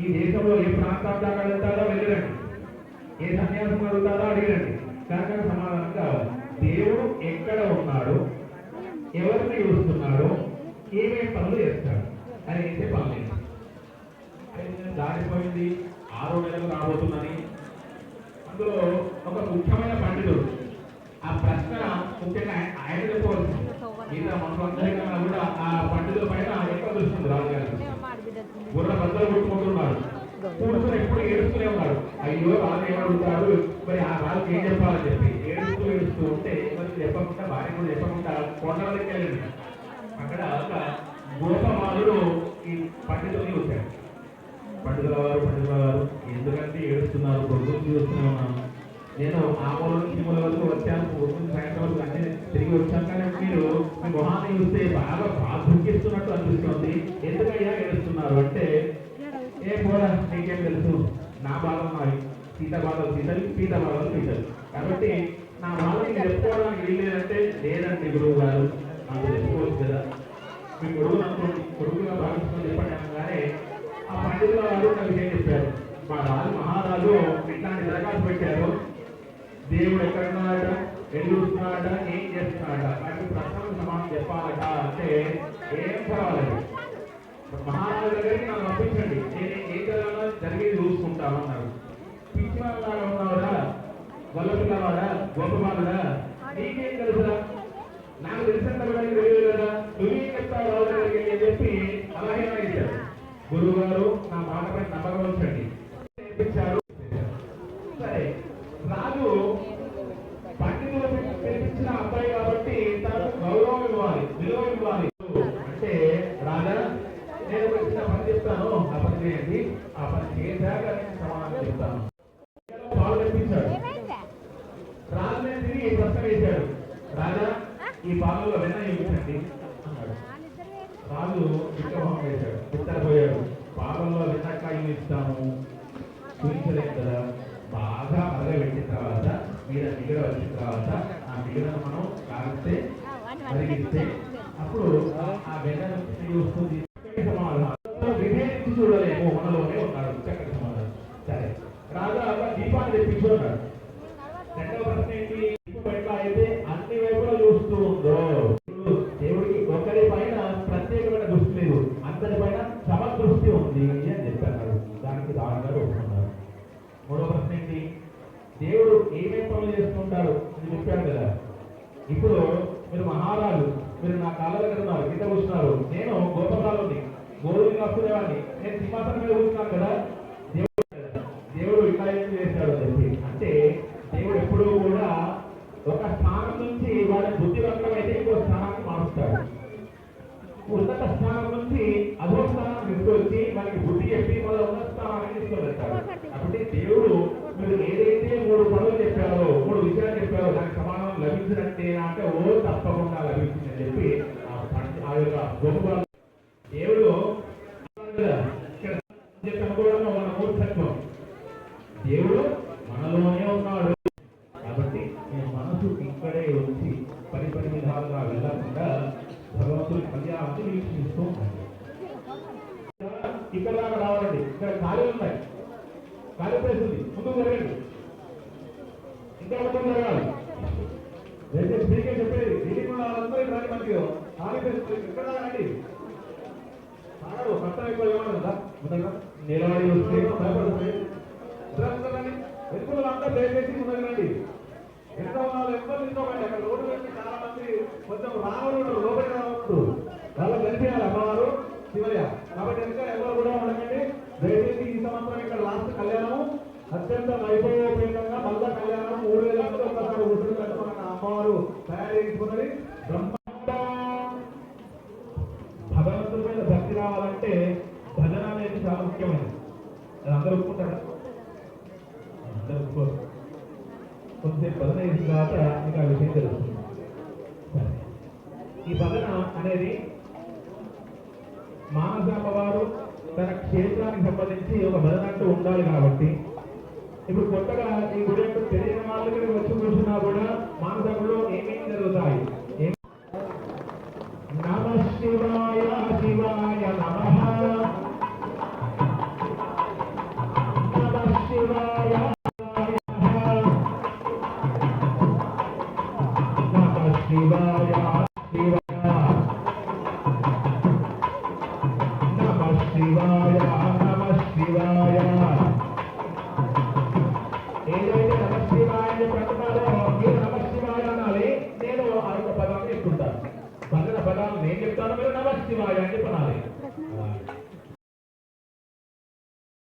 ఈ దేశంలో ఏ ప్రాంతాల్లో వెళ్తారో వెళ్ళరండి, ఏ సన్యాసం అడుగుతారో అడిగిరండి, కనుక సమాధానం కావాలి. దేవుడు ఎక్కడ ఉన్నాడు, ఎవరిని చూస్తున్నాడు, ఏమేమి పనులు చేస్తాడు అని అయితే పనులు దాటిపోయింది. 6 నెలలు రాబోతుందని అందులో ఒక ముఖ్యమైన పండితుడు ఆ ప్రశ్న ముఖ్యంగా ఆయన చెప్పవలసింది. మిగతా మనుషులందరికన్నా కూడా ఆ పండితుల పైన ఎక్కువ దృష్టి రాజుగారు. బుర్ర బద్దలు కొట్టుకుంటున్నాడు, కూర్చొని ఎప్పుడు ఏడుస్తూనే ఉన్నాడు. అయ్యో రాజు ఏమడుగుతాడు, మరి ఆ రాజుకి ఏం చెప్పాలని చెప్పి ఏడుస్తూ ఉంటే మరి చెప్పకుండా భార్య కూడా చెప్పకుండా కొండల దగ్గర వెళ్ళండి. అక్కడ ఒక గోపమాలుడు ఈ పండితుల్ని వచ్చాడు. పండితుల వారు ఎందుకంటే ఏడుస్తున్నారు, కొడుకుని చూస్తూనే ఉన్నాను, నేను ఆ మూల నుంచి మూల వరకు వచ్చాను, కొడుకుని సాయంత్రం వరకు అంటే తిరిగి వచ్చాను, కానీ మీరు మీ మొహాన్ని చూస్తే బాగా దుఃఖిస్తున్నట్టు అనిపిస్తుంది, ఎందుకయ్యా ఏడుస్తున్నారు అంటే, ఏ పోరా నీకేం తెలుసు, నా బాధలు నావి, సీత బాధలు సీతలు, పీత బాధలు పీతలు, కాబట్టి నా బాధని చెప్పుకోవడానికి వీల్లేదంటే, లేదండి గురువు గారు నాకు చెప్పుకోవచ్చు కదా, మీ కొడుకుని అనుకోండి, కొడుకుగా భావించుకొని చెప్పండి అనగానే ఆ పండితుల వారు నాకు ఏం చెప్పారు, మా రాజు మహారాజు ఇట్లాంటి దరఖాస్తు పెట్టారు, దేవుడు ఎక్కడున్నాడట, ఎల్లు చూస్తున్నాడట, ఏం చేస్తున్నాడట, వాటికి ప్రశ్నలకు సమాధానం చెప్పాలట అంటే ఏం పర్వాలేదు, మహారాజు దగ్గరికి నన్ను పంపించండి, నేను ఏం జరిగేది చూసుకుంటాను అన్నారు. పిచ్చివాళ్ళగా ఉన్నవాడా, గొల్లపిల్లవాడా, గోపమాలుడా, నీకేం తెలుసురా, నాకు తెలిసినంత కూడా తెలియదు కదా, నువ్వేం చెప్తావు రాజు దగ్గరికి అని చెప్పి అలాగే ఇచ్చారు. గురువు గారు నా మాటపై నమ్మకం ఉంచండి నేర్పించారు. సరే, రాజు పండితులు నేర్పించిన అబ్బాయి కాబట్టి తనకు గౌరవం ఇవ్వాలి, విలువ ఇవ్వాలి. అంటే రాజా నేను ఒక చిన్న పని చెప్తాను, ఆ పని చేయండి, ఆ పని చేశాక సమాధానం చెప్తాను. పాలు తెప్పించాడు. రాజునే తిరిగి ప్రశ్న వేశాడు, రాజా ఈ పాలలో వెన్న చూపించండి అన్నాడు. రాజు విగ్రహం వేశాడు, ఉత్తరపోయాడు, పాలల్లో వెన్నకాయ ఇస్తాము చూపించలేదు కదా, బాగా మరగబెట్టిన తర్వాత మీద మిగడ వచ్చిన తర్వాత ఆ మిగడను మనం కాగిస్తే మరిగిస్తే అప్పుడు ఆ వెన్న నుంచి వస్తుంది. విభేదించి చూడలేము, మనలోనే ఉన్నాడు చక్కటి సమాధానం. సరే, రాజా దీపాన్ని తెప్పించు అన్నాడు. రెండవ ప్రశ్న ఏంటి, దీపం ఎట్లా అయితే అన్ని వైపులా చూస్తూ ఉందో, దేవుడికి ఒకరి పైన ప్రత్యేకమైన దృష్టి లేదు, అందరి పైన సమదృష్టి ఉంది అని చెప్పారు. దానికి దారుణంగా ఒప్పుకున్నారు. మూడవ ప్రశ్న ఏంటి, దేవుడు ఏమేమి పనులు చేస్తుంటారు అని చెప్పారు కదా. ఇప్పుడు మీరు మహారాజు, మీరు నా కాళ్ళ దగ్గర ఉన్నారు, కింద కూర్చున్నారు, నేను గోపకాలుని గోరుని కాసుకునేవాడిని, నేను సింహాసనం మీద కూర్చున్నాను కదా, దేవుడు ఇట్లా ఏం చేశాడు అని చెప్పి. అంటే దేవుడు ఎప్పుడూ కూడా ఒక స్థానం నుంచి వాళ్ళ బుద్ధివంతం అయితే ఇంకో స్థానానికి మారుస్తాడు, ఉన్నత స్థానం నుంచి అధో స్థానాన్ని తీసుకొచ్చి మనకి బుద్ధి చెప్పి వాళ్ళ ఉన్నత స్థానాన్ని తీసుకొస్తాడు. కాబట్టి దేవుడు మీరు ఏదైతే 3 పనులు చెప్పారో, 3 విషయాలు చెప్పారో దానికి సమాధానం లభించినట్టే అంటే ఓ తప్పకుండా లభించిందని చెప్పి ఆ యొక్క గొప్ప దేవుడు ఇక్కడ అనుకోవడం మన మూర్ఖత్వం. దేవుడు మనలోనే ఉన్నాడు కాబట్టి నేను మనసు ఇక్కడే వచ్చి పని విధాలుగా వెళ్ళకుండా భగవంతుడి కళ్యాణాన్ని వీక్షిస్తూ ఉంటాను. ఇక్కడ దాకా రావాలండి, ఇక్కడ ఖాళీ ఉన్నాయి, ఖాళీ ప్లేస్ ఉంది, ముందుకు జరగండి, ఇంకా ముందుకు జరగాలి. దయచేసి మీకే చెప్పేది, దీనికి వాళ్ళందరూ ఇక్కడ మంచిగా ఖాళీ ప్లేస్ ఇక్కడ రండి. ఆడు కష్టం ఎక్కువ ఏమన్నా ముందుగా నిలబడి వస్తే భయపడుతుంది. ఎక్కువ అంతా దయచేసి ముందుకు రండి. ఎంతో వాళ్ళు ఎవరు తీసుకోకండి. అక్కడ రోడ్డు పెట్టి చాలా మంది కొంచెం రావడం లోపలికి రావద్దు, వాళ్ళకి కనిపించాలి అమ్మవారు శివయ్య. కాబట్టి ఇంకా ఎవరు కూడా ఉండకండి. దయచేసి ఈ సంవత్సరం ఇక్కడ లాస్ట్ కళ్యాణం అత్యంత వైభవోపేతంగా మళ్ళా కళ్యాణం 3000 మంది ఒక్కసారి ఉంటుందంటే మనకు అమ్మవారు తయారు చేసుకున్నది. భగవంతుడి మీద భక్తి రావాలంటే భజన అనేది చాలా ముఖ్యమైనది. అది అందరూ ఒప్పుకుంటారా? అందరూ ఒప్పుకోరు. కొంతసేపు భజన చేసిన తర్వాత మీకు ఆ విషయం తెలుస్తుంది. ఈ భజన అనేది మానసాంబ వారు తన క్షేత్రానికి సంబంధించి ఒక భజన అంటూ ఉండాలి. కాబట్టి ఇప్పుడు కొత్తగా ఈ గుడి అంటూ తెలియని వాళ్ళు కూడా వచ్చి కూర్చున్నా కూడా మానసాంబలో ఏమేమి జరుగుతాయి. నమ శివాయ శివాయ నమః శివాయ శివాయ నమః శివాయ నమః శివాయ. ఏదైతే నమః శివాయ అని చెప్తున్నారో మీరు నమః శివాయ అనాలి. నేను ఆ యొక్క పదాన్ని ఎక్కుంటాను. పక్కన పదాలు నేను చెప్తాను, మీరు నమః శివాయ అని చెప్పనాలి.